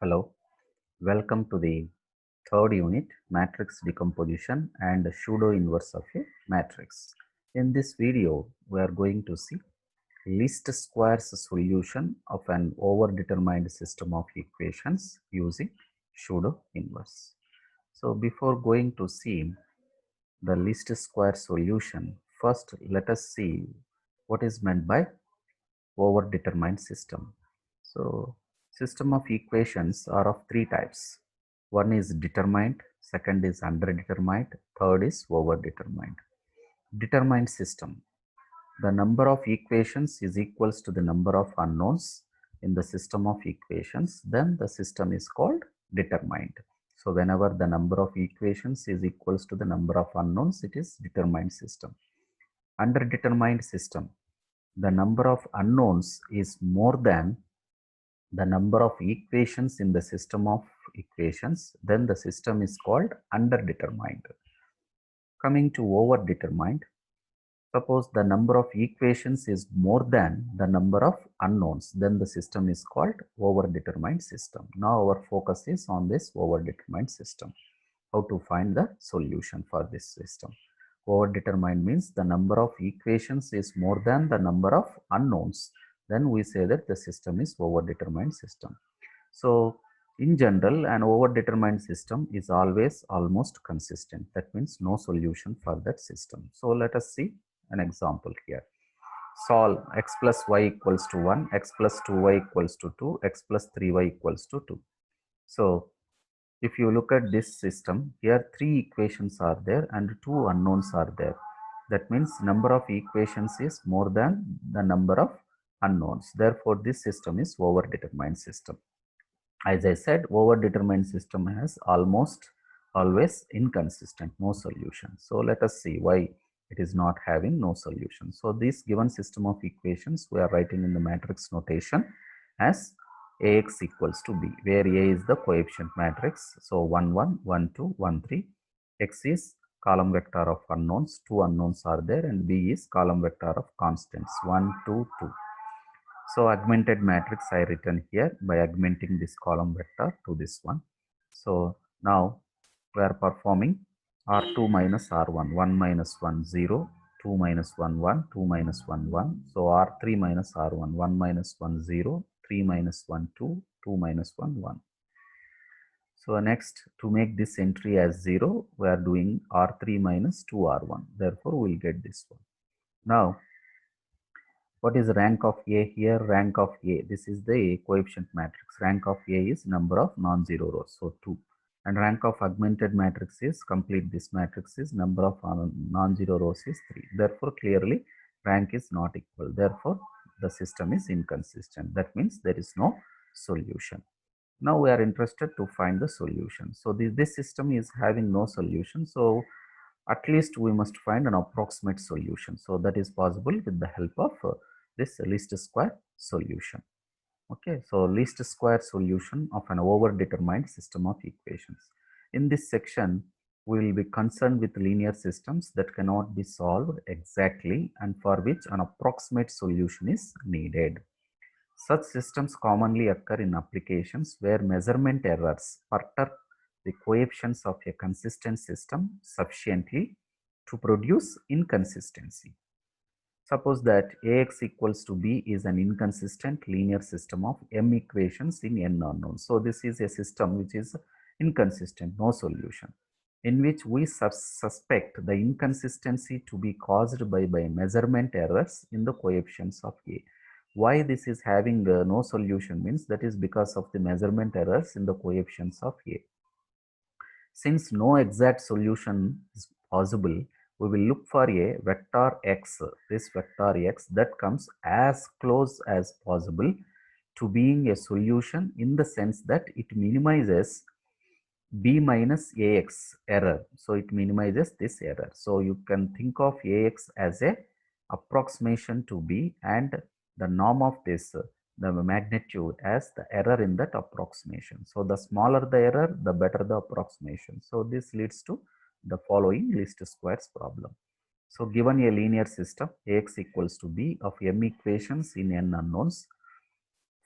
Hello, welcome to the third unit, matrix decomposition and pseudo inverse of a matrix. In this video, we are going to see least squares solution of an overdetermined system of equations using pseudo inverse. So before going to see the least square solution, first let us see what is meant by overdetermined system. So system of equations are of three types. One is determined, second is underdetermined, third is overdetermined. Determined system. The number of equations is equals to the number of unknowns in the system of equations, then the system is called determined. So whenever the number of equations is equals to the number of unknowns, it is determined system. Underdetermined system, the number of unknowns is more than the number of equations in the system of equations, then the system is called underdetermined. Coming to overdetermined, suppose the number of equations is more than the number of unknowns, then the system is called overdetermined system. Now our focus is on this overdetermined system. How to find the solution for this system? Overdetermined means the number of equations is more than the number of unknowns. Then we say that the system is overdetermined system. So in general, an overdetermined system is always almost consistent. That means no solution for that system. So let us see an example here. Solve x plus y equals to 1, x plus 2y equals to 2, x plus 3y equals to 2. So if you look at this system, here three equations are there and two unknowns are there. That means number of equations is more than the number of unknowns. Therefore, this system is overdetermined system. As I said, overdetermined system has almost always inconsistent, no solution. So let us see why it is not having no solution. So this given system of equations we are writing in the matrix notation as Ax equals to B, where A is the coefficient matrix. So 1, 1, 1, 2, 1, 3. X is column vector of unknowns, two unknowns are there, and B is column vector of constants, 1, 2, 2. So augmented matrix I written here by augmenting this column vector to this one. So now we are performing R2 minus R1, 1 minus 1, 0, 2 minus 1, 1, 2 minus 1, 1. So R3 minus R1, 1 minus 1, 0, 3 minus 1, 2, 2 minus 1, 1. So next, to make this entry as 0, we are doing R3 minus 2R1. Therefore, we will get this one. Now, what is rank of A here? Rank of A. This is the coefficient matrix. Rank of A is number of non-zero rows. So 2. And rank of augmented matrix is complete this matrix is number of non-zero rows is 3. Therefore, clearly rank is not equal. Therefore, the system is inconsistent. That means there is no solution. Now we are interested to find the solution. So this system is having no solution. So at least we must find an approximate solution. So that is possible with the help of this least square solution. Okay, so least square solution of an overdetermined system of equations. In this section, we will be concerned with linear systems that cannot be solved exactly and for which an approximate solution is needed. Such systems commonly occur in applications where measurement errors perturb the coefficients of a consistent system sufficiently to produce inconsistency. Suppose that Ax equals to B is an inconsistent linear system of m equations in n unknowns. So this is a system which is inconsistent, no solution, in which we suspect the inconsistency to be caused by measurement errors in the coefficients of A. Why this is having no solution means that is because of the measurement errors in the coefficients of A. Since no exact solution is possible, we will look for a vector x, this vector x that comes as close as possible to being a solution in the sense that it minimizes b minus ax error. So it minimizes this error. So you can think of ax as a approximation to b and the norm of this, the magnitude, as the error in that approximation. So the smaller the error, the better the approximation. So this leads to the following least squares problem. So given a linear system ax equals to b of m equations in n unknowns,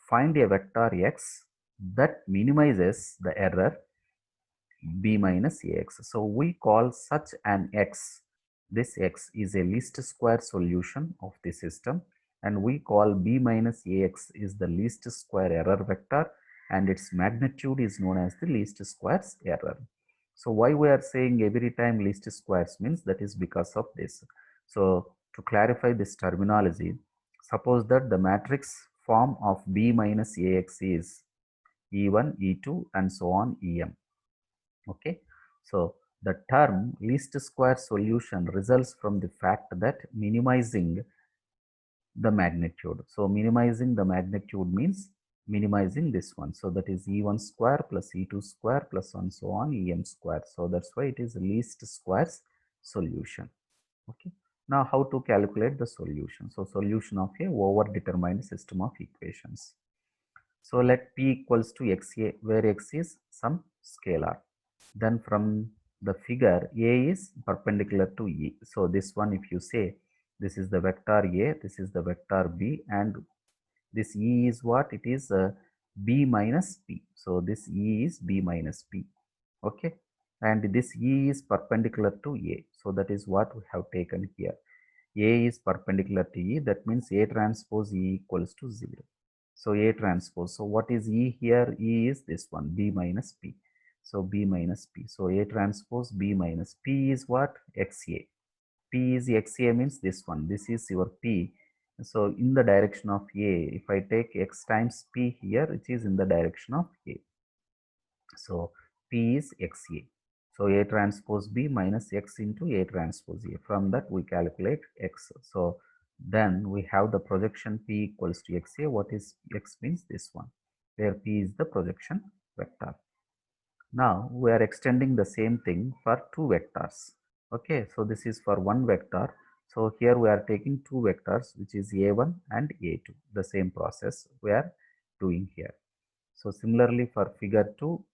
find a vector x that minimizes the error b minus ax. So we call such an x, this x is a least square solution of the system, and we call b minus ax is the least square error vector, and its magnitude is known as the least squares error. So why we are saying every time least squares means that is because of this. So to clarify this terminology, suppose that the matrix form of b minus ax is e1, e2 and so on em. Okay, so the term least square solution results from the fact that minimizing the magnitude. So minimizing the magnitude means minimizing this one. So that is e1 square plus e2 square plus and so on em square. So that's why it is least squares solution. Okay. Now how to calculate the solution? So solution of a overdetermined system of equations. So let p equals to xa, where x is some scalar. Then from the figure, a is perpendicular to e. So this one, if you say this is the vector a, this is the vector b, and this e is what? It is b minus p. So this e is b minus p. Okay. And this e is perpendicular to a. So that is what we have taken here. A is perpendicular to E, that means A transpose E equals to 0. So A transpose, so what is E here? E is this one, B minus P. So B minus P. So A transpose B minus P is what? XA. P is XA means this one. This is your P. So in the direction of A, if I take X times P here, it is in the direction of A. So P is XA. So A transpose B minus X into A transpose A. From that we calculate X. So then we have the projection P equals to XA. What is X means? This one, where P is the projection vector. Now we are extending the same thing for two vectors. Okay, so this is for one vector. So here we are taking two vectors, which is A1 and A2. The same process we are doing here. So similarly for figure 2,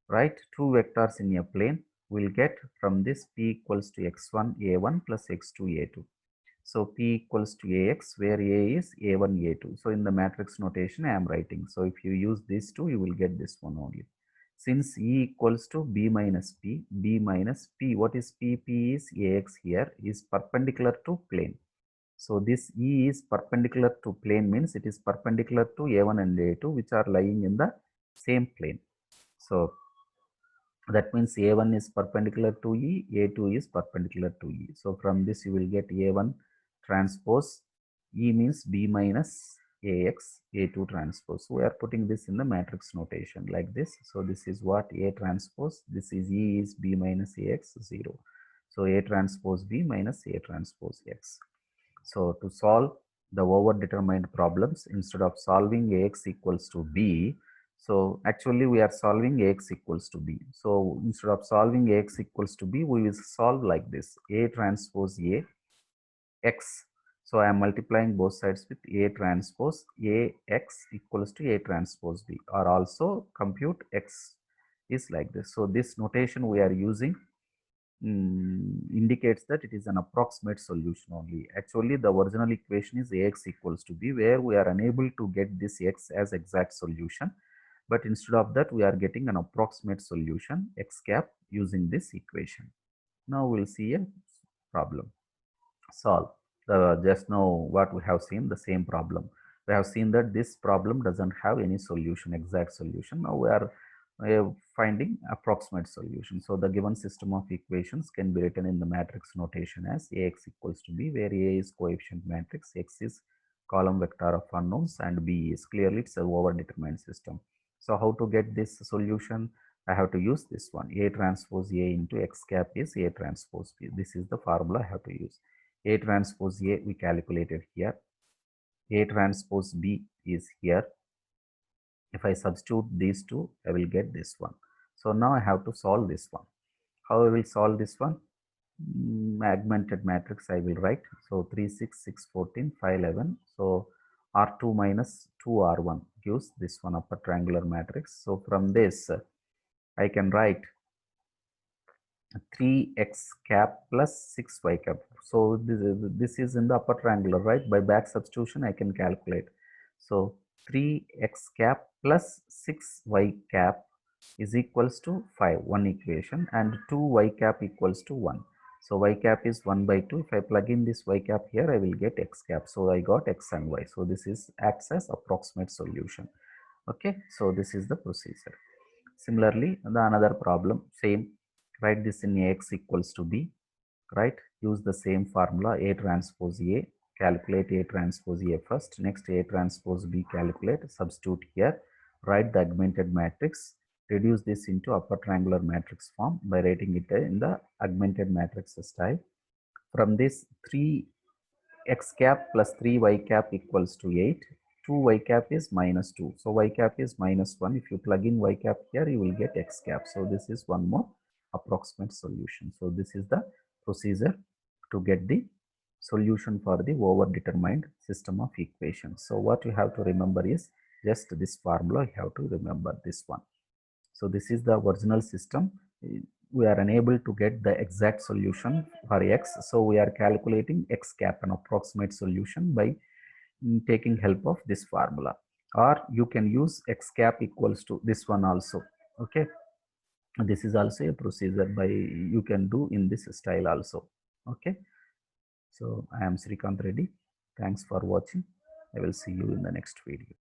write two vectors in a plane. We'll get from this p equals to x1 a1 plus x2 a2. So p equals to ax, where a is a1 a2. So in the matrix notation I am writing. So if you use these two, you will get this one only. Since e equals to b minus p, b minus p, what is p? P is ax here, is perpendicular to plane. So this e is perpendicular to plane means it is perpendicular to a1 and a2, which are lying in the same plane. So that means a1 is perpendicular to e, a2 is perpendicular to e. So from this you will get a1 transpose, e means b minus ax, a2 transpose. So we are putting this in the matrix notation like this. So this is what a transpose, this is e is b minus ax 0. So a transpose b minus a transpose x. So to solve the overdetermined problems, instead of solving ax equals to b, so actually we are solving ax equals to b. So instead of solving ax equals to b, we will solve like this: a transpose a x. So I am multiplying both sides with a transpose a x equals to a transpose b, or also compute x is like this. So this notation we are using indicates that it is an approximate solution only. Actually, the original equation is ax equals to b, where we are unable to get this x as exact solution. But instead of that, we are getting an approximate solution x cap using this equation. Now we'll see a problem. Solve. Just now what we have seen, the same problem. We have seen that this problem doesn't have any solution, exact solution. Now we are finding approximate solution. So the given system of equations can be written in the matrix notation as ax equals to b, where a is coefficient matrix, x is column vector of unknowns, and b is clearly it's a overdetermined system. So how to get this solution? I have to use this one. A transpose A into x cap is A transpose B. This is the formula I have to use. A transpose A we calculated here. A transpose B is here. If I substitute these two, I will get this one. So now I have to solve this one. How I will solve this one? Augmented matrix I will write. So 3, 6, 6, 14, 5, 11. So R2 minus 2R1 gives this one upper triangular matrix. So from this, I can write 3x cap plus 6y cap. So this is in the upper triangular, right? By back substitution, I can calculate. So 3x cap plus 6y cap is equals to 5, one equation, and 2y cap equals to 1. So y cap is 1 by 2. If I plug in this y cap here, I will get x cap. So I got x and y. So this is acts as approximate solution. Okay, so this is the procedure. Similarly, the another problem, same, write this in Ax equals to b, right? Use the same formula, A transpose A, calculate A transpose A first, next A transpose B calculate, substitute here, write the augmented matrix, reduce this into upper triangular matrix form by writing it in the augmented matrix style. From this, 3 x cap plus 3y cap equals to 8. 2y cap is minus 2. So y cap is minus 1. If you plug in y cap here, you will get x cap. So this is one more approximate solution. So this is the procedure to get the solution for the overdetermined system of equations. So what you have to remember is just this formula. You have to remember this one. So this is the original system. We are unable to get the exact solution for x. So we are calculating x cap, an approximate solution, by taking help of this formula. Or you can use x cap equals to this one also. Okay. This is also a procedure by you can do in this style also. Okay. So I am Srikant Reddy. Thanks for watching. I will see you in the next video.